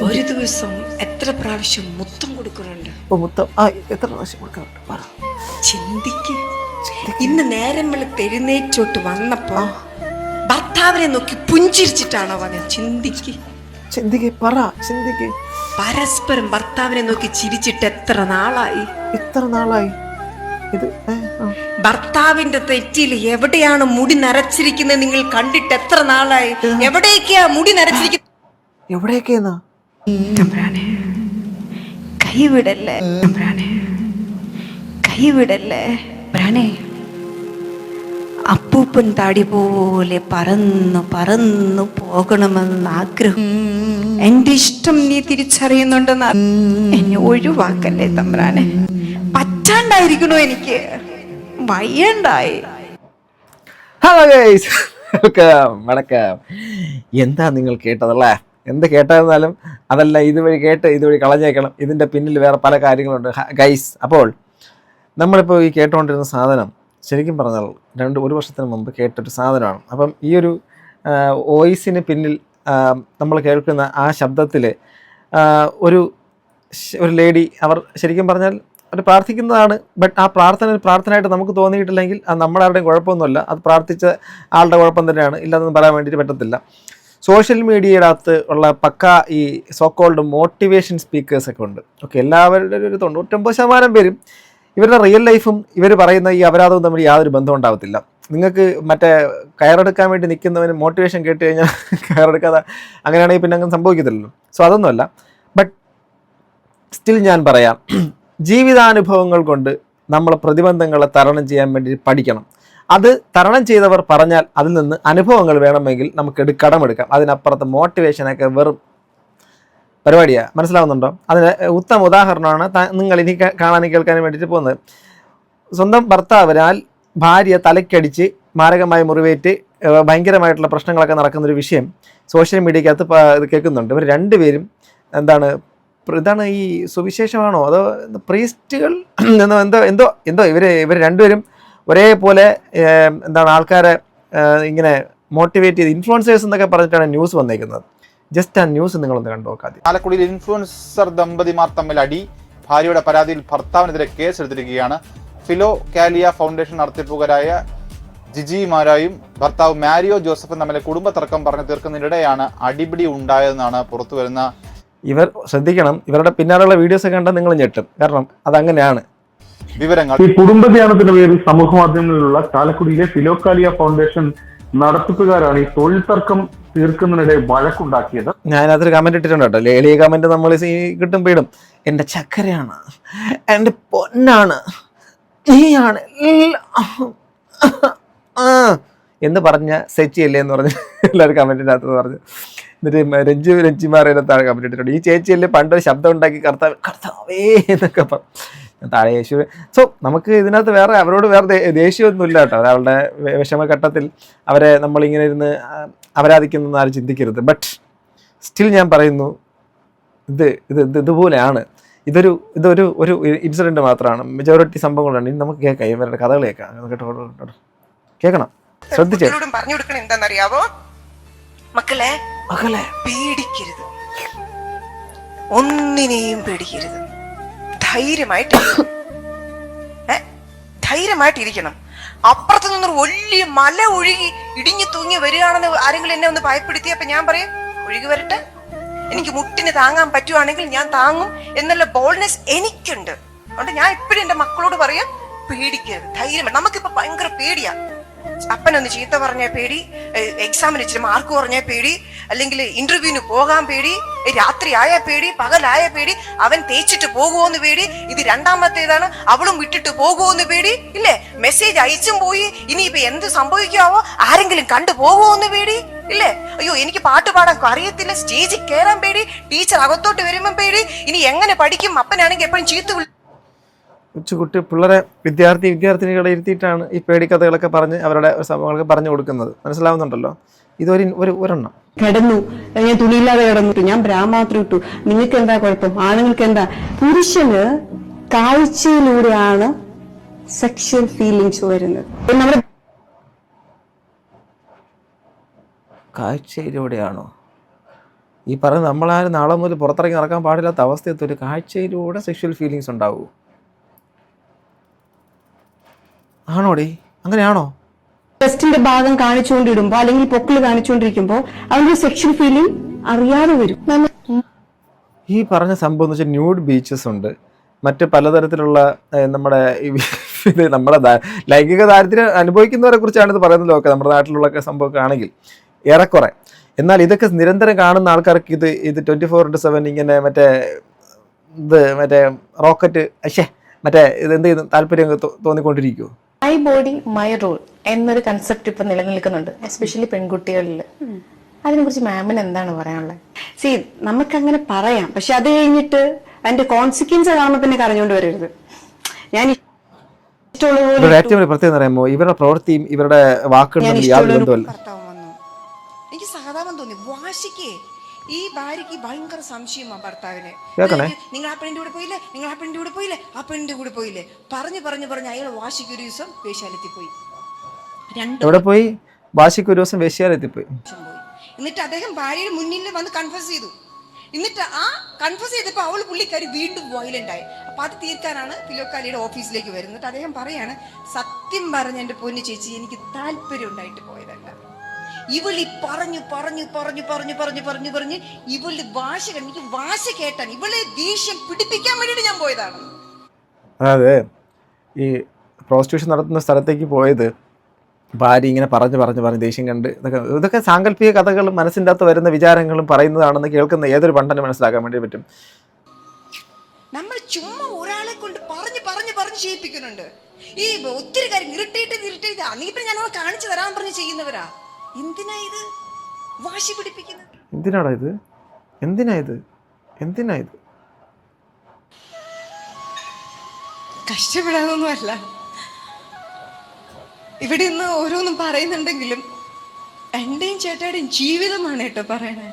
ഒരു ദിവസം എത്ര പ്രാവശ്യം മുത്തം കൊടുക്കുന്നുണ്ട്? മുത്തം എത്ര പ്രാവശ്യം കൊടുക്കാറുണ്ട് പറ. ചിന്തിക്ക്. ഇന്ന് നേരം വെളുത്ത് എഴുന്നേറ്റോട്ട് വന്നപ്പോ ഭർത്താവിനെ നോക്കി പുഞ്ചിരിച്ചിട്ടാണോ വന്നത്? ചിന്തിക്ക് പറ. ചിന്തിക്ക്. പരസ്പരം ഭർത്താവിനെ നോക്കി ചിരിച്ചിട്ട് എത്ര നാളായി? ഇത് ഭർത്താവിന്റെ തെറ്റിൽ എവിടെയാണ് മുടി നരച്ചിരിക്കുന്നത് നിങ്ങൾ കണ്ടിട്ട് എത്ര നാളായി? എവിടേക്കാ മുടി നരച്ചിരിക്കുന്നത്? എവിടെയൊക്കെയെന്നാ? തമ്പുരാനെ കൈവിടല്ലേ, തമ്പുരാനെ കൈവിടല്ലേ. തമ്പുരാനെ അപ്പൂപ്പൻ താടി പോലെ പറന്നു പറന്നു പോകണമെന്ന് ആഗ്രഹം. എന്റെ ഇഷ്ടം നീ തിരിച്ചറിയുന്നുണ്ടെന്ന് എന്നെ ഒഴിവാക്കല്ലേ തമ്പുരാനെ. പറ്റാണ്ടായിരിക്കണോ എനിക്ക്? വയ്യണ്ടായി. ഹലോ ഗൈസ്, വണക്കം. എന്താ നിങ്ങൾ കേട്ടതല്ലേ? എന്ത് കേട്ടായിരുന്നാലും അതല്ല, ഇതുവഴി കളഞ്ഞേക്കണം. ഇതിൻ്റെ പിന്നിൽ വേറെ പല കാര്യങ്ങളുണ്ട് ഗൈസ്. അപ്പോൾ നമ്മളിപ്പോൾ ഈ കേട്ടുകൊണ്ടിരുന്ന സാധനം ശരിക്കും പറഞ്ഞാൽ ഒരു വർഷത്തിന് മുമ്പ് കേട്ടൊരു സാധനമാണ്. അപ്പം ഈ ഒരു വോയിസിന് പിന്നിൽ നമ്മൾ കേൾക്കുന്ന ആ ശബ്ദത്തിൽ ഒരു ലേഡി, അവർ ശരിക്കും പറഞ്ഞാൽ അവർ പ്രാർത്ഥിക്കുന്നതാണ്. ബട്ട് ആ പ്രാർത്ഥനയായിട്ട് നമുക്ക് തോന്നിയിട്ടില്ലെങ്കിൽ അത് നമ്മുടെ ആരുടെയും കുഴപ്പമൊന്നുമല്ല. അത് പ്രാർത്ഥിച്ച ആളുടെ കുഴപ്പം തന്നെയാണ്, ഇല്ലാതെന്ന് പറയാൻ വേണ്ടിയിട്ട് പറ്റത്തില്ല. സോഷ്യൽ മീഡിയയുടെ അകത്ത് ഉള്ള പക്ക ഈ സോക്കോൾഡ് മോട്ടിവേഷൻ സ്പീക്കേഴ്സൊക്കെ ഉണ്ട്. ഓക്കെ, എല്ലാവരുടെ ഒരു 99% പേരും ഇവരുടെ റിയൽ ലൈഫും ഇവർ പറയുന്ന ഈ അപരാധവും തമ്മിൽ യാതൊരു ബന്ധവും ഉണ്ടാവത്തില്ല. നിങ്ങൾക്ക് മറ്റേ കയറെടുക്കാൻ വേണ്ടി നിൽക്കുന്നവന് മോട്ടിവേഷൻ കേട്ട് കഴിഞ്ഞാൽ കയറെടുക്കാതെ അങ്ങനെയാണെങ്കിൽ പിന്നെ അങ്ങനെ സംഭവിക്കത്തില്ലല്ലോ. സോ അതൊന്നുമല്ല. ബട്ട് സ്റ്റിൽ ഞാൻ പറയാം, ജീവിതാനുഭവങ്ങൾ കൊണ്ട് നമ്മൾ പ്രതിബന്ധങ്ങളെ തരണം ചെയ്യാൻ വേണ്ടി പഠിക്കണം. അത് തരണം ചെയ്തവർ പറഞ്ഞാൽ അതിൽ നിന്ന് അനുഭവങ്ങൾ വേണമെങ്കിൽ നമുക്ക് കടമെടുക്കാം. അതിനപ്പുറത്ത് മോട്ടിവേഷനൊക്കെ വെറും പരിപാടിയാണ്. മനസ്സിലാവുന്നുണ്ടോ? അതിന് ഉത്തമ ഉദാഹരണമാണ് നിങ്ങൾ ഇനി കാണാനും കേൾക്കാനും വേണ്ടിയിട്ട് പോകുന്നത്. സ്വന്തം ഭർത്താവിനാൽ ഭാര്യ തലയ്ക്കടിച്ച് മാരകമായി മുറിവേറ്റ് ഭയങ്കരമായിട്ടുള്ള പ്രശ്നങ്ങളൊക്കെ നടക്കുന്നൊരു വിഷയം സോഷ്യൽ മീഡിയക്കകത്ത് കേൾക്കുന്നുണ്ട്. ഇവർ രണ്ടുപേരും ഇതാണ് ഈ സുവിശേഷമാണോ അതോ പ്രീസ്റ്റുകൾ എന്തോ ഇവർ രണ്ടുപേരും ഒരേപോലെ ആൾക്കാരെ ഇങ്ങനെ മോട്ടിവേറ്റ് ചെയ്ത് ഇൻഫ്ലുവൻസേഴ്സ് എന്നൊക്കെ പറഞ്ഞിട്ടാണ് ന്യൂസ് വന്നേക്കുന്നത്. ജസ്റ്റ് ആ ന്യൂസ് നിങ്ങളൊന്ന് കണ്ടു നോക്കാം. ആലക്കുടിയിൽ ഇൻഫ്ലുവൻസർ ദമ്പതിമാർ തമ്മിൽ അടി. ഭാര്യയുടെ പരാതിയിൽ ഭർത്താവിനെതിരെ കേസ് എടുത്തിരിക്കുകയാണ്. ഫിലോ കാലിയ ഫൗണ്ടേഷൻ നടത്തിപ്പുകാരായ ജിജിമാരായും ഭർത്താവ് മാരിയോ ജോസഫും തമ്മിലെ കുടുംബ തർക്കം പറഞ്ഞു തീർക്കുന്നതിനിടെയാണ് അടിപിടി ഉണ്ടായതെന്നാണ് പുറത്തു വരുന്ന. ഇവർ ശ്രദ്ധിക്കണം, ഇവരുടെ പിന്നാലുള്ള വീഡിയോസ് ഒക്കെ കണ്ടാൽ നിങ്ങൾ ഞെട്ടും. കാരണം അതങ്ങനെയാണ് വിവരങ്ങൾ. ഈ കുടുംബധ്യാനത്തിന്റെ പേരിൽ സമൂഹ മാധ്യമങ്ങളിലുള്ള ചാലക്കുടിയിലെ ഫിലോക്കാലിയ ഫൗണ്ടേഷൻ നടത്തിപ്പുകാരാണ് ഈ തൊഴിൽ തർക്കം തീർക്കുന്നതിനിടെ വഴക്കുണ്ടാക്കിയത്. ഞാൻ അതൊരു കമന്റ് ഇട്ടിട്ടുണ്ട് കേട്ടോ. ലേലിയ കമന്റ് നമ്മൾ കിട്ടും പീടും. എന്റെ ചക്കരയാണ്, എന്റെ പൊന്നാണ്, നീയാണ് എന്ന് പറഞ്ഞ സെച്ചിയല്ലേ എന്ന് പറഞ്ഞ് എല്ലാവരും കമന്റിൻ്റെ അകത്ത് പറഞ്ഞു. എന്നിട്ട് രഞ്ജിമാരെ താഴെ കമന്റ് ഇട്ടിട്ടുണ്ട്. ഈ ചേച്ചിയല്ലേ പണ്ടൊരു ശബ്ദം ഉണ്ടാക്കി കർത്താവേ എന്നൊക്കെ പറഞ്ഞു താഴെ യേശു. സോ നമുക്ക് ഇതിനകത്ത് അവരോട് വേറെ ദേഷ്യമൊന്നും ഇല്ല കേട്ടോ. ഒരാളുടെ വിഷമഘട്ടത്തിൽ അവരെ നമ്മളിങ്ങനെ ഇരുന്ന് അപരാധിക്കുന്നതെന്ന് ആരും ചിന്തിക്കരുത്. ബട്ട് സ്റ്റിൽ ഞാൻ പറയുന്നു, ഇതുപോലെയാണ്. ഇതൊരു ഇൻസിഡന്റ് മാത്രമാണ്. മെജോറിറ്റി സംഭവങ്ങളാണ്. ഇനി നമുക്ക് കേൾക്കാം, ഇവരുടെ കഥകൾ കേൾക്കാം. കേൾക്കണം, ശ്രദ്ധിച്ചേ. പറഞ്ഞു കൊടുക്കണം എന്താണെന്നറിയാവോ? മക്കളെ പേടിക്കരുത്, ഒന്നിനെയും പേടിക്കരുത്. ധൈര്യമായിട്ടിരിക്കണം. അപ്പുറത്ത് നിന്നൊരു വലിയ മല ഒഴുകി ഇടിഞ്ഞു തൂങ്ങി വരികയാണെന്ന് ആരെങ്കിലും എന്നെ ഒന്ന് ഭയപ്പെടുത്തിയപ്പോ ഞാൻ പറയും ഒഴുകി വരട്ടെ, എനിക്ക് മുട്ടിന് താങ്ങാൻ പറ്റുവാണെങ്കിൽ ഞാൻ താങ്ങും എന്നുള്ള ബോൾഡ്നെസ് എനിക്കുണ്ട്. അതുകൊണ്ട് ഞാൻ എപ്പോഴും എന്റെ മക്കളോട് പറയാം, പേടിക്കരുത്, ധൈര്യം. നമുക്കിപ്പോ ഭയങ്കര പേടിയാ. അപ്പനൊന്ന് ചീത്ത പറഞ്ഞ പേടി, എക്സാമിന് ഇച്ചിരി മാർക്ക് പറഞ്ഞ പേടി, അല്ലെങ്കിൽ ഇന്റർവ്യൂവിന് പോകാൻ പേടി, രാത്രിയായ പേടി, പകലായ പേടി, അവൻ തേച്ചിട്ട് പോകുമോന്ന് പേടി, ഇത് രണ്ടാമത്തേതാണ്, അവളും വിട്ടിട്ട് പോകുമോന്ന് പേടി, ഇല്ലേ? മെസ്സേജ് അയച്ചും പോയി, ഇനിയിപ്പോ എന്ത് സംഭവിക്കാവോ, ആരെങ്കിലും കണ്ടു പോകുമോന്ന് പേടി, ഇല്ലേ? അയ്യോ എനിക്ക് പാട്ട് പാടാൻ അറിയത്തില്ല, സ്റ്റേജിൽ കയറാൻ പേടി, ടീച്ചർ അകത്തോട്ട് വരുമ്പോ പേടി, ഇനി എങ്ങനെ പഠിക്കും? അപ്പനാണെങ്കിൽ എപ്പോഴും ചീത്ത കൊച്ചുകുട്ടി പിള്ളേരെ വിദ്യാർത്ഥിനികളെ ഇരുത്തിയിട്ടാണ് ഈ പേടിക്കഥകളൊക്കെ പറഞ്ഞ് അവരുടെ സംഭവങ്ങളൊക്കെ പറഞ്ഞു കൊടുക്കുന്നത്. മനസ്സിലാവുന്നുണ്ടല്ലോ? ഒരെണ്ണം കിടന്നു, ഞാൻ തുണിയില്ലാതെ കിടന്നു, ഞാൻ ബ്രാ മാത്രം ഇട്ടു, നിങ്ങൾക്ക് എന്താ കുഴപ്പം, ആണുങ്ങൾക്ക് എന്താ? പുരുഷന് കാഴ്ചയിലൂടെയാണ് സെക്ഷൽ ഫീലിങ്സ് വരുന്നത്. നമ്മുടെ കാഴ്ചയിലൂടെയാണോ? ഈ പറഞ്ഞ നമ്മളാരും നാളെ മുതൽ പുറത്തിറങ്ങി നടക്കാൻ പാടില്ലാത്ത അവസ്ഥയത്ത് ഒരു കാഴ്ചയിലൂടെ സെക്ഷൽ ഫീലിങ്സ് ഉണ്ടാവുമോ? ആണോടി? അങ്ങനെയാണോ? ബ്രസ്റ്റിന്റെ ഭാഗം കാണിച്ചുകൊണ്ടിടുമ്പോ അല്ലെങ്കിൽ പൊക്കിൾ കാണിച്ചുകൊണ്ടിരിക്കുമ്പോ അവന്റെ സെക്ഷൽ ഫീലിംഗ് അറിയാതെ വരും. ഈ പറഞ്ഞ സംഭവം എന്ന് വെച്ചാൽ ന്യൂഡ് ബീച്ചസ് ഉണ്ട്, മറ്റ് പലതരത്തിലുള്ള നമ്മുടെ ഇത് നമ്മുടെ ലൈംഗിക ദാരിദ്ര്യം അനുഭവിക്കുന്നവരെ കുറിച്ചാണ് ഇത് പറയുന്നല്ലോ ഒക്കെ നമ്മുടെ നാട്ടിലുള്ള സംഭവമൊക്കെ ആണെങ്കിൽ ഏറെക്കുറെ. എന്നാൽ ഇതൊക്കെ നിരന്തരം കാണുന്ന ആൾക്കാർക്ക് ഇത് 24/7 ഇങ്ങനെ മറ്റേ റോക്കറ്റ് മറ്റേ ഇതെന്ത് ചെയ്യുന്നു താല്പര്യം തോന്നിക്കൊണ്ടിരിക്കുമോ? മൈ ബോഡി മൈ റോൾ എന്നൊരു കൺസെപ്റ്റ് ഇപ്പൊ നിലനിൽക്കുന്നുണ്ട്, എസ്പെഷ്യലി പെൺകുട്ടികളിൽ. അതിനെ കുറിച്ച് മാമിന് എന്താണ് പറയാനുള്ളത്? നമുക്കങ്ങനെ പറയാം, പക്ഷെ അത് കഴിഞ്ഞിട്ട് അതിന്റെ കോൺസിക്വൻസ് കാണുമ്പോ പിന്നെ കരഞ്ഞോണ്ട് വരരുത്. ഞാൻ ഏറ്റവും വലിയ പ്രത്യേകത അറിയാമോ, ഇവരുടെ പ്രവൃത്തിയും ഇവരുടെ വാക്കുകളും യാതൊരു ബന്ധമല്ല. ഭർത്താവ് വന്നു, എനിക്ക് സഹതാപം തോന്നി. വാശിക്ക് ഈ ഭാര്യക്ക് ഭയങ്കര സംശയമാണ് ഭർത്താവിന്. നിങ്ങൾ ആ പെണ്ണിന്റെ കൂടെ പോയില്ലേ, നിങ്ങൾ ആ പെണ്ണിന്റെ കൂടെ പോയില്ലേ, ആ പെണ്ണിന്റെ കൂടെ പോയില്ലേ, പറഞ്ഞ് അയാൾ വാശിക്ക് ഒരു ദിവസം വേശ്യാലയത്തിൽ പോയി. എവിടെ പോയി? വാശിക്ക് ഒരു ദിവസം വേശ്യാലയത്തിൽ പോയി. എന്നിട്ട് അദ്ദേഹം ഭാര്യയുടെ മുന്നിൽ വന്ന് കൺഫ്യൂസ് ചെയ്തു. എന്നിട്ട് ആ കൺഫ്യൂസ് ചെയ്തപ്പോൾ അവൾ പുള്ളിക്കാരി വീണ്ടും വയലന്റ് ആയി. അപ്പൊ അത് തീർക്കാനാണ് ഫിലോക്കാലിയുടെ ഓഫീസിലേക്ക് വരുന്നത്. അദ്ദേഹം പറയാണ്, സത്യം പറഞ്ഞ എന്റെ പൊന്നു ചേച്ചി, എനിക്ക് താല്പര്യം ഉണ്ടായിട്ട് പോയതല്ല. ഇവളി പറഞ്ഞു ഇവള് എനിക്ക് വാശ കേട്ടാൻ ഇവളെ ദേഷ്യം പിടിപ്പിക്കാൻ വേണ്ടിട്ട് ഞാൻ പോയതാണ്. അതായത് ഈ പ്രോസ്റ്റിറ്റ്യൂഷൻ നടത്തുന്ന സ്ഥലത്തേക്ക് പോയത് ഭാര്യ ഇങ്ങനെ പറഞ്ഞ് ദേഷ്യം കണ്ട് ഇതൊക്കെ സാങ്കല്പിക കഥകളും മനസ്സിൻ്റെ അകത്ത് വരുന്ന വിചാരങ്ങളും പറയുന്നതാണെന്ന് കേൾക്കുന്ന ഏതൊരു പണ്ടന് മനസ്സിലാക്കാൻ വേണ്ടി പറ്റും. നമ്മൾ ചുമ്മാ ഒരാളെ കൊണ്ട് പറഞ്ഞ് ചെയ്യിപ്പിക്കുന്നുണ്ട്. ഈ ഒത്തിരി കാര്യം ഇറിറ്റേറ്റ് അന്നിപ്പോ ഞാൻ കാണിച്ചു തരാൻ പറഞ്ഞ് ചെയ്യുന്നവരാ. എന്തിനാ ഇത് വാശി പിടിപ്പിക്കുന്നത്? എന്തിനാ ഇത്? കഷ്ടപ്പെടാതൊന്നുമല്ല. ഇവിടെ ഇന്ന് ഓരോന്നും പറയുന്നുണ്ടെങ്കിലും എന്റെയും ചേട്ടായുടെയും ജീവിതമാണ് കേട്ടോ പറയണേ.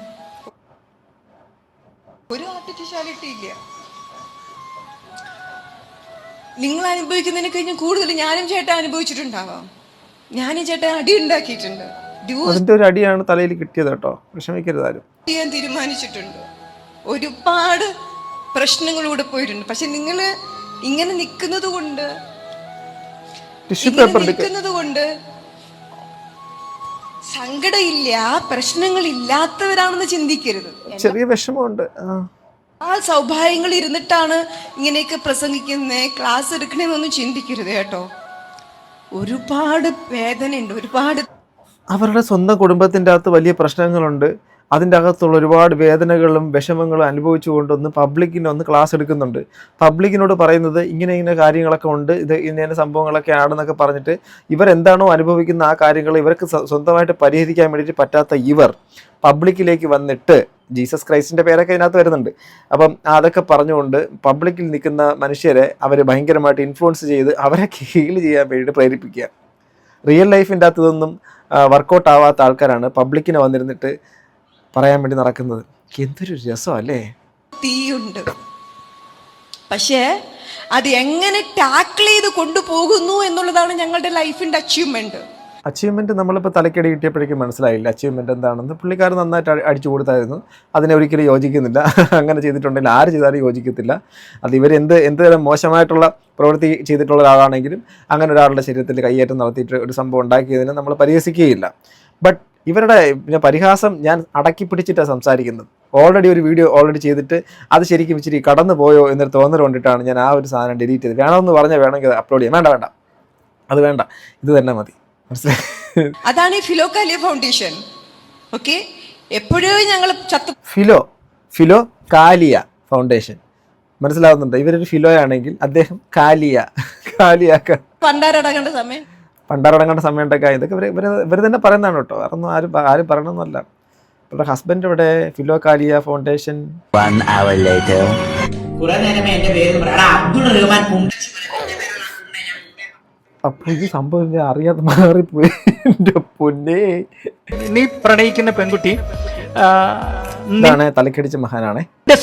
ഒരു ആർട്ടിഫിഷ്യാലിറ്റി ഇല്ല. നിങ്ങൾ അനുഭവിക്കുന്നതിനെ കഴിഞ്ഞ് കൂടുതൽ ഞാനും ചേട്ടൻ അനുഭവിച്ചിട്ടുണ്ടാവാം. ഞാനും ചേട്ടൻ അടി ഉണ്ടാക്കിയിട്ടുണ്ട്. അതിന്റെ ഒരു അടിയാണ് തലയിൽ കിട്ടിയത് കേട്ടോ, വിഷമിക്കരുതാരും. ചെയ്യാൻ തീരുമാനിച്ചിട്ടുണ്ട്. ഒരുപാട് പ്രശ്നങ്ങളിലൂടെ പോയിട്ടുണ്ട്. പക്ഷെ നിങ്ങൾ ഇങ്ങനെ നിൽക്കുന്നത് കൊണ്ട് സങ്കടമില്ല, പ്രശ്നങ്ങളില്ലാത്തവരാണെന്ന് ചിന്തിക്കരുത്. ചെറിയ വിഷമമുണ്ട്. ആ സൗഭാഗ്യങ്ങൾ ഇരുന്നിട്ടാണ് ഇങ്ങനെയൊക്കെ പ്രസംഗിക്കുന്നേ, ക്ലാസ് എടുക്കണേന്നൊന്നും ചിന്തിക്കരുത് കേട്ടോ. ഒരുപാട് വേദനയുണ്ട്, ഒരുപാട്. അവരുടെ സ്വന്തം കുടുംബത്തിൻ്റെ അകത്ത് വലിയ പ്രശ്നങ്ങളുണ്ട്. അതിൻ്റെ അകത്തുള്ള ഒരുപാട് വേദനകളും വിഷമങ്ങളും അനുഭവിച്ചുകൊണ്ടൊന്ന് പബ്ലിക്കിനൊന്ന് ക്ലാസ് എടുക്കുന്നുണ്ട്. പബ്ലിക്കിനോട് പറയുന്നത് ഇങ്ങനെ കാര്യങ്ങളൊക്കെ ഉണ്ട്, ഇത് ഇന്ന സംഭവങ്ങളൊക്കെ ആണെന്നൊക്കെ പറഞ്ഞിട്ട് ഇവരെന്താണോ അനുഭവിക്കുന്ന ആ കാര്യങ്ങൾ ഇവർക്ക് സ്വന്തമായിട്ട് പരിഹരിക്കാൻ വേണ്ടിയിട്ട് പറ്റാത്ത ഇവർ പബ്ലിക്കിലേക്ക് വന്നിട്ട് ജീസസ് ക്രൈസ്റ്റിൻ്റെ പേരൊക്കെ ഇതിനകത്ത് വരുന്നുണ്ട്. അപ്പം അതൊക്കെ പറഞ്ഞുകൊണ്ട് പബ്ലിക്കിൽ നിൽക്കുന്ന മനുഷ്യരെ അവർ ഭയങ്കരമായിട്ട് ഇൻഫ്ലുവൻസ് ചെയ്ത് അവരെ ഹീൽ ചെയ്യാൻ വേണ്ടിയിട്ട് പ്രേരിപ്പിക്കുക. റിയൽ ലൈഫിൻ്റെ അകത്ത് ഇതൊന്നും വർക്കൗട്ട് ആവാത്ത ആൾക്കാരാണ് പബ്ലിക്കിനെ വന്നിരുന്നിട്ട് പറയാൻ വേണ്ടി നടക്കുന്നത്. എന്തൊരു രസമല്ലേ? തീയുണ്ട്, പക്ഷേ അത് എങ്ങനെ ടാക്കിൾ ചെയ്ത് കൊണ്ടുപോകുന്നു എന്നുള്ളതാണ് ഞങ്ങളുടെ ലൈഫിന്റെ അച്ചീവ്മെന്റ്. നമ്മളിപ്പോൾ തലക്കടി കിട്ടിയപ്പോഴേക്കും മനസ്സിലായില്ല അച്ചീവ്മെന്റ് എന്താണെന്ന്. പുള്ളിക്കാർ നന്നായിട്ട് അടിച്ചു കൊടുത്തായിരുന്നു. അതിനെ ഒരിക്കലും യോജിക്കുന്നില്ല. അങ്ങനെ ചെയ്തിട്ടുണ്ടെങ്കിൽ ആര് ചെയ്താലും യോജിക്കത്തില്ല. അത് എന്ത് തരം മോശമായിട്ടുള്ള പ്രവൃത്തി ചെയ്തിട്ടുള്ള ഒരാളാണെങ്കിലും അങ്ങനെ ഒരാളുടെ ശരീരത്തിൽ കയ്യേറ്റം നടത്തിയിട്ട് ഒരു സംഭവം ഉണ്ടാക്കിയതിന് നമ്മൾ പരിഹസിക്കുകയില്ല. ബട്ട് ഇവരുടെ പരിഹാസം ഞാൻ അടക്കി പിടിച്ചിട്ടാണ് സംസാരിക്കുന്നത്. ഓൾറെഡി ഒരു വീഡിയോ ചെയ്തിട്ട് അത് ശരിക്കും ഇച്ചിരി കടന്നു പോയോ എന്നൊരു തോന്നൽ കൊണ്ടിട്ടാണ് ഞാൻ ആ ഒരു സാധനം ഡിലീറ്റ് ചെയ്ത്. വേണമെന്ന് പറഞ്ഞാൽ വേണമെങ്കിൽ അപ്ലോഡ് ചെയ്യാം. വേണ്ട അത് വേണ്ട, ഇത് തന്നെ മതി. അതാണ് ഈ ഫിലോക്കാലിയ ഫൗണ്ടേഷൻ. ഓക്കെ, എപ്പോഴും ഞങ്ങൾ ഫിലോക്കാലിയ ഫൗണ്ടേഷൻ മനസ്സിലാവുന്നുണ്ട്. ഇവരൊരു ഫിലോയാണെങ്കിൽ അദ്ദേഹം കാലിയാക്ക പണ്ടാരടങ്ങേണ്ട സമയം ഉണ്ടൊക്കെ ഇതൊക്കെ ഇവർ തന്നെ പറയുന്നതാണ് കേട്ടോ. അതൊന്നും ആരും പറയണമെന്നല്ല. ഇവരുടെ ഹസ്ബൻഡ് ഇവിടെ ഫിലോക്കാലിയ ഫൗണ്ടേഷൻ. അപ്പൊ ഈ സംഭവം ഞാൻ അറിയാതെ മാറിപ്പോയി. എന്റെ പൊന്നേ, നീ പ്രണയിക്കുന്ന പെൺകുട്ടി തലക്കടിച്ച മഹാനാണ്.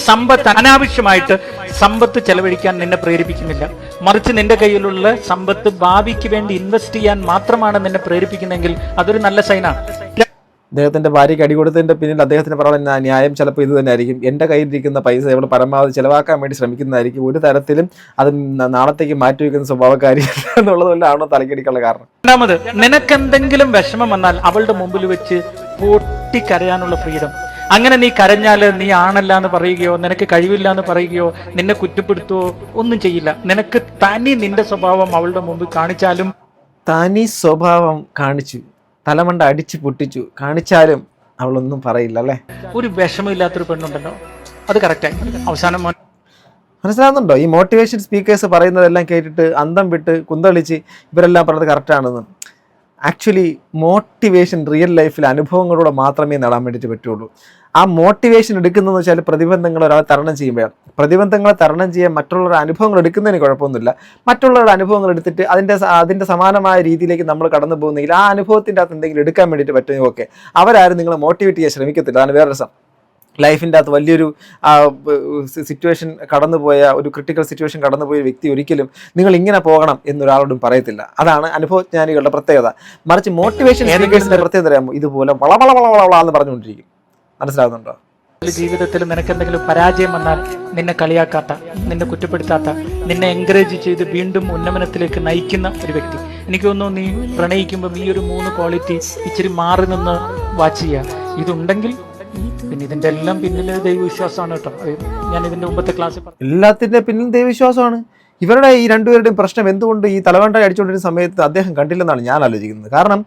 സമ്പത്ത് അനാവശ്യമായിട്ട് സമ്പത്ത് ചെലവഴിക്കാൻ നിന്നെ പ്രേരിപ്പിക്കുന്നില്ല. മറിച്ച് നിന്റെ കയ്യിലുള്ള സമ്പത്ത് ഭാവിക്ക് വേണ്ടി ഇൻവെസ്റ്റ് ചെയ്യാൻ മാത്രമാണ് നിന്നെ പ്രേരിപ്പിക്കുന്നെങ്കിൽ അതൊരു നല്ല സൈനാണ്. അദ്ദേഹത്തിൻ്റെ ഭാര്യയ്ക്ക് അടി കൊടുത്തതിൻ്റെ പിന്നിൽ അദ്ദേഹത്തിന് പറയുന്ന ന്യായം ചിലപ്പോൾ ഇത് തന്നെ ആയിരിക്കും. എൻ്റെ കയ്യിലിരിക്കുന്ന പൈസ ഇവൾ പരമാവധി ചിലവാക്കാൻ വേണ്ടി ശ്രമിക്കുന്നതായിരിക്കും, ഒരു തരത്തിലും അത് നാളത്തേക്ക് മാറ്റിവെക്കുന്ന സ്വഭാവക്കാരി എന്നുള്ളതുകൊണ്ടാണോ തലക്കടിക്കുള്ള കാരണം. രണ്ടാമത്, നിനക്കെന്തെങ്കിലും വിഷമം വന്നാൽ അവളുടെ മുമ്പിൽ വെച്ച് പൊട്ടിക്കരയാനുള്ള ഫ്രീഡം. അങ്ങനെ നീ കരഞ്ഞാല് നീ ആണല്ല എന്ന് പറയുകയോ നിനക്ക് കഴിവില്ല എന്ന് പറയുകയോ നിന്നെ കുറ്റപ്പെടുത്തുകയോ ഒന്നും ചെയ്യില്ല. നിനക്ക് തനി നിന്റെ സ്വഭാവം അവളുടെ മുമ്പിൽ കാണിച്ചാലും, തനി സ്വഭാവം കാണിച്ചു, തലമണ്ട അടിച്ച് പൊട്ടിച്ചു കാണിച്ചാലും അവളൊന്നും പറയില്ല അല്ലേ. ഒരു വിഷമമില്ലാത്തൊരു പെണ്ണുണ്ടല്ലോ, അത് കറക്റ്റായി. അവസാനം മനസ്സിലാകുന്നുണ്ടോ? ഈ മോട്ടിവേഷൻ സ്പീക്കേഴ്സ് പറയുന്നതെല്ലാം കേട്ടിട്ട് അന്തം വിട്ട് കുന്തളിച്ച് ഇവരെല്ലാം പറഞ്ഞത് കറക്റ്റാണെന്ന്. ആക്ച്വലി മോട്ടിവേഷൻ റിയൽ ലൈഫിൽ അനുഭവങ്ങളിലൂടെ മാത്രമേ നേടാൻ വേണ്ടിയിട്ട് പറ്റുള്ളൂ. ആ മോട്ടിവേഷൻ എടുക്കുന്നതെന്ന് വെച്ചാൽ പ്രതിബന്ധങ്ങൾ ഒരാൾ തരണം ചെയ്യുമ്പോഴാണ്. പ്രതിബന്ധങ്ങളെ തരണം ചെയ്യാൻ മറ്റുള്ളവരുടെ അനുഭവങ്ങൾ എടുക്കുന്നതിന് കുഴപ്പമൊന്നുമില്ല. മറ്റുള്ളവരുടെ അനുഭവങ്ങൾ എടുത്തിട്ട് അതിൻ്റെ സമാനമായ രീതിയിലേക്ക് നമ്മൾ കടന്നു പോകുന്നെങ്കിൽ ആ അനുഭവത്തിൻ്റെ അകത്ത് എന്തെങ്കിലും എടുക്കാൻ വേണ്ടിയിട്ട് പറ്റുമെങ്കിൽ ഓക്കെ. അവരാരും നിങ്ങളെ മോട്ടിവേറ്റ് ചെയ്യാൻ ശ്രമിക്കത്തില്ല. അതാണ് വേറെ രസം. ലൈഫിൻ്റെ അകത്ത് വലിയൊരു സിറ്റുവേഷൻ കടന്നുപോയ ഒരു ക്രിട്ടിക്കൽ സിറ്റുവേഷൻ കടന്നുപോയ വ്യക്തി ഒരിക്കലും നിങ്ങൾ ഇങ്ങനെ പോകണം എന്നൊരാളോടും പറയത്തില്ല. അതാണ് അനുഭവജ്ഞാനികളുടെ പ്രത്യേകത. മറിച്ച് മോട്ടിവേഷൻ സ്പീക്കേഴ്സിന്റെ പ്രത്യേകത അറിയാമോ? ഇതുപോലെ വളവളവളവള എന്ന് പറഞ്ഞുകൊണ്ടിരിക്കും. മനസ്സിലാകുന്നുണ്ടോ? ജീവിതത്തിൽ നിനക്ക് എന്തെങ്കിലും പരാജയം വന്നാൽ നിന്നെ കളിയാക്കാത്ത, നിന്നെ കുറ്റപ്പെടുത്താത്ത, നിന്നെ എൻകറേജ് ചെയ്ത് വീണ്ടും ഉന്നമനത്തിലേക്ക് നയിക്കുന്ന ഒരു വ്യക്തി. എനിക്ക് തോന്നുന്നു നീ പ്രണയിക്കുമ്പോൾ ഈ ഒരു 3 ക്വാളിറ്റി ഇച്ചിരി മാറി നിന്ന് വാച്ച് ചെയ്യുക. ഇതുണ്ടെങ്കിൽ പിന്നെ ഇതിന്റെ എല്ലാം പിന്നിൽ ദൈവവിശ്വാസമാണ് കേട്ടോ. ഞാൻ ഇതിന്റെ മുമ്പത്തെ ക്ലാസ്സിൽ പറഞ്ഞു, എല്ലാത്തിന്റെ പിന്നിൽ ദൈവവിശ്വാസമാണ്. ഇവരുടെ ഈ രണ്ടുപേരുടെയും പ്രശ്നം എന്തുകൊണ്ട് ഈ തലവണ്ട അടിച്ചുകൊണ്ടിരുന്ന സമയത്ത് അദ്ദേഹം കണ്ടില്ലെന്നാണ് ഞാൻ ആലോചിക്കുന്നത്. കാരണം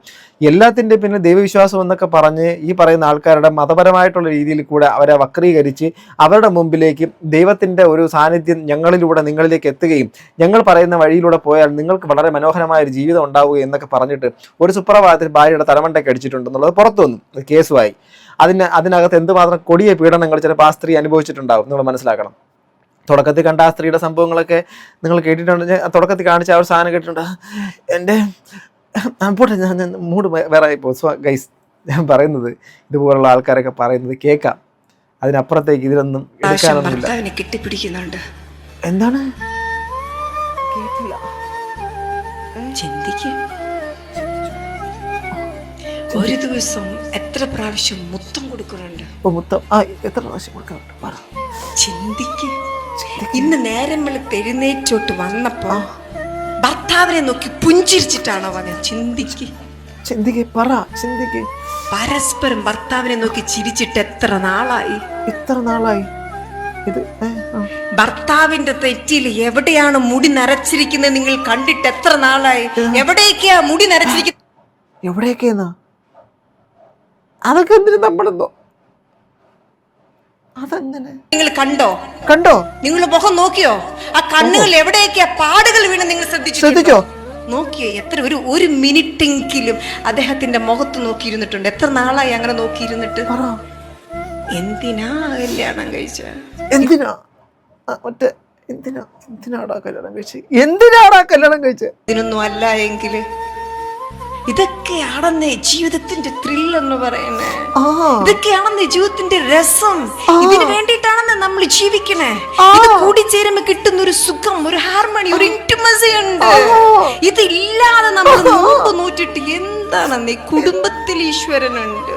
എല്ലാത്തിൻ്റെ പിന്നിൽ ദൈവവിശ്വാസം എന്നൊക്കെ പറഞ്ഞ് ഈ പറയുന്ന ആൾക്കാരുടെ മതപരമായിട്ടുള്ള രീതിയിൽ കൂടെ അവരെ വക്രീകരിച്ച് അവരുടെ മുമ്പിലേക്ക് ദൈവത്തിൻ്റെ ഒരു സാന്നിധ്യം ഞങ്ങളിലൂടെ നിങ്ങളിലേക്ക് എത്തുകയും ഞങ്ങൾ പറയുന്ന വഴിയിലൂടെ പോയാൽ നിങ്ങൾക്ക് വളരെ മനോഹരമായ ഒരു ജീവിതം ഉണ്ടാവുക എന്നൊക്കെ പറഞ്ഞിട്ട് ഒരു സുപ്രഭാതത്തിൽ ഭാര്യയുടെ തലമണ്ടയ്ക്ക് അടിച്ചിട്ടുണ്ടെന്നുള്ളത് പുറത്തു വന്നു, കേസുമായി. അതിനകത്ത് എന്തുമാത്രം കൊടിയ പീഡനങ്ങൾ ചിലപ്പോൾ ആ സ്ത്രീ അനുഭവിച്ചിട്ടുണ്ടാവും. നിങ്ങൾ മനസ്സിലാക്കണം. തുടക്കത്തിൽ കണ്ട ആ സ്ത്രീയുടെ സംഭവങ്ങളൊക്കെ നിങ്ങൾ കേട്ടിട്ടുണ്ട്. തുടക്കത്തിൽ കാണിച്ച ആ ഒരു സാധനം കേട്ടിട്ടുണ്ട്. എൻ്റെ പോട്ടെ, ഞാൻ മൂഡ് വേറെ ആയിപ്പോ. ഗൈസ്, ഞാൻ പറയുന്നത് ഇതുപോലുള്ള ആൾക്കാരൊക്കെ പറയുന്നത് കേൾക്കാം, അതിനപ്പുറത്തേക്ക് ഇതിലൊന്നും എടുക്കാനൊന്നുമില്ല. കെട്ടിപ്പിടിക്കുന്നുണ്ട്. എന്താണ്? കേട്ടില്ല. ചിന്തിക്ക്. ഒരു ദിവസം എത്ര പ്രാവശ്യം മുത്തം കൊടുക്കുന്നുണ്ട്? മുത്തം എത്ര പ്രാവശ്യം കൊടുക്കാറുണ്ട്? പറ. ചിന്തിക്ക്. ഇന്ന് നേരം വെളുത്ത് എഴുന്നേറ്റോട്ട് വന്നപ്പോ ഭർത്താവിനെ നോക്കി പുഞ്ചിരിച്ചിട്ടാണോ വന്നത്? ചിന്തിക്ക്. പറ. ചിന്തിക്ക്. പരസ്പരം ഭർത്താവിനെ നോക്കി ചിരിച്ചിട്ട് എത്ര നാളായി? ഇത് ഭർത്താവിന്റെ തെറ്റിൽ എവിടെയാണ് മുടി നരച്ചിരിക്കുന്നത് നിങ്ങൾ കണ്ടിട്ട് എത്ര നാളായി? എവിടേക്കാ മുടി നരച്ചിരിക്കുന്നത്? എവിടെയൊക്കെയെന്നാ? അതൊക്കെ എന്തിനു നമ്മളെന്തോ അതങ്ങനെ നിങ്ങൾ കണ്ടോ? നിങ്ങൾ മുഖം നോക്കിയോ? ആ കണ്ണുകൾ എവിടെയൊക്കെയാ പാടുകൾ വീണ് നിങ്ങൾ ശ്രദ്ധിച്ചോ? നോക്കിയേ? എത്ര ഒരു മിനിറ്റെങ്കിലും അദ്ദേഹത്തിന്റെ മുഖത്ത് നോക്കിയിരുന്നിട്ടുണ്ട്? എത്ര നാളായി അങ്ങനെ നോക്കിയിരുന്നിട്ട്? എന്തിനാ കല്യാണം കഴിച്ച? എന്തിനാടാ കല്യാണം കഴിച്ചത്? ഇതിനൊന്നും അല്ല എങ്കില് ഇതൊക്കെയാണെന്നേ ജീവിതത്തിന്റെ ത്രില്ല് എന്ന് പറയുന്നേ. ഇതൊക്കെയാണെന്നേ ജീവിതത്തിന്റെ രസം. ഇതിനു വേണ്ടിയിട്ടാണെന്ന് നമ്മൾ ജീവിക്കണേ. ഇത് കൂടിച്ചേരുമ്പോ കിട്ടുന്ന ഒരു സുഖം, ഒരു ഹാർമണി, ഒരു ഇന്റിമസി ഉണ്ട്. ഇതില്ലാതെ നമ്മൾ നോമ്പ് നോറ്റിട്ട് എന്താണെന്നേ? കുടുംബത്തിൽ ഈശ്വരനുണ്ട്.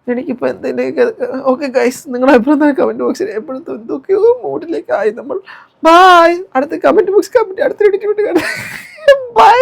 എനിക്കിപ്പോ എന്തിനൊക്കെ ഓക്കെ ഗൈസ്, നിങ്ങളുടെ അഭിപ്രായം കമന്റ് ബോക്സിൽ എപ്പോഴത്തെ എന്തൊക്കെയോ മൂഡിലേക്കായി നമ്മൾ. ബൈ. അടുത്ത കമന്റ് ബോക്സ് അടുത്ത എഡിറ്റ് ബൈ.